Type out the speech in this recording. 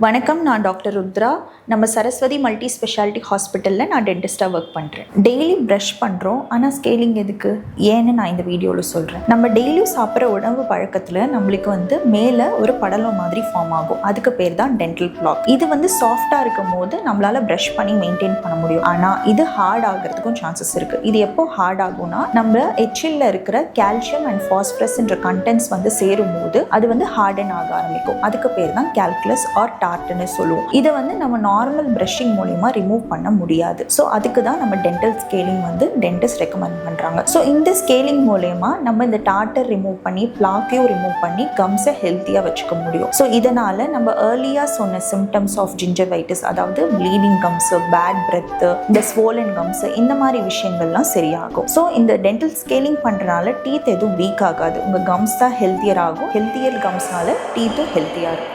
வணக்கம், நான் டாக்டர் ருத்ரா. நம்ம சரஸ்வதி மல்டி ஸ்பெஷாலிட்டி ஹாஸ்பிட்டலில் நான் டென்டிஸ்டாக ஒர்க் பண்ணுறேன். டெய்லி ப்ரஷ் பண்ணுறோம், ஆனால் ஸ்கேலிங் எதுக்கு, ஏன்னு நான் இந்த வீடியோவில் சொல்கிறேன். நம்ம டெய்லியும் சாப்பிட்ற உணவு பழக்கத்தில் நம்மளுக்கு மேலே ஒரு படலம் மாதிரி ஃபார்ம் ஆகும். அதுக்கு பேர் தான் டென்டல் பிளாக். இது சாஃப்டாக இருக்கும் போது நம்மளால் ப்ரஷ் பண்ணி மெயின்டைன் பண்ண முடியும். ஆனால் இது ஹார்ட் ஆகிறதுக்கும் சான்சஸ் இருக்குது. இது எப்போ ஹார்ட் ஆகும்னா, நம்ம எச்சிலில் இருக்கிற கால்சியம் அண்ட் ஃபாஸ்பரஸ்ன்ற கண்டென்ட்ஸ் சேரும் போது அது ஹார்டன் ஆக ஆரம்பிக்கும். அதுக்கு பேர் தான் கால்குலஸ் ஆர் டார்ட்னு சொல்லுவோம். இதை நம்ம நார்மல் பிரஷிங் மூலியமா ரிமூவ் பண்ண முடியாது. ஸோ அதுக்கு தான் நம்ம டென்டல் ஸ்கேலிங் டென்டிஸ்ட் ரெக்கமெண்ட் பண்றாங்க. ஸோ இந்த ஸ்கேலிங் மூலயமா நம்ம இந்த டார்ட்டர் ரிமூவ் பண்ணி பிளாக்கையும் ரிமூவ் பண்ணி கம்ஸை ஹெல்த்தியா வச்சுக்க முடியும். ஸோ இதனால நம்ம ஏர்லியா சொன்ன சிம்டம்ஸ் ஆஃப் ஜிஞ்சர்வைட்டிஸ், அதாவது ப்ளீடிங் கம்ஸ், பேட் பிரெத், இந்த ஸ்வோலன் கம்ஸ், இந்த மாதிரி விஷயங்கள்லாம் சரியாகும். ஸோ இந்த டென்டல் ஸ்கேலிங் பண்றதுனால டீத் எதுவும் வீக் ஆகாது. உங்க கம்ஸ் தான் ஹெல்த்தியர் ஆகும். ஹெல்த்தியர் கம்ஸ்னால டீத்தும் ஹெல்த்தியா இருக்கும்.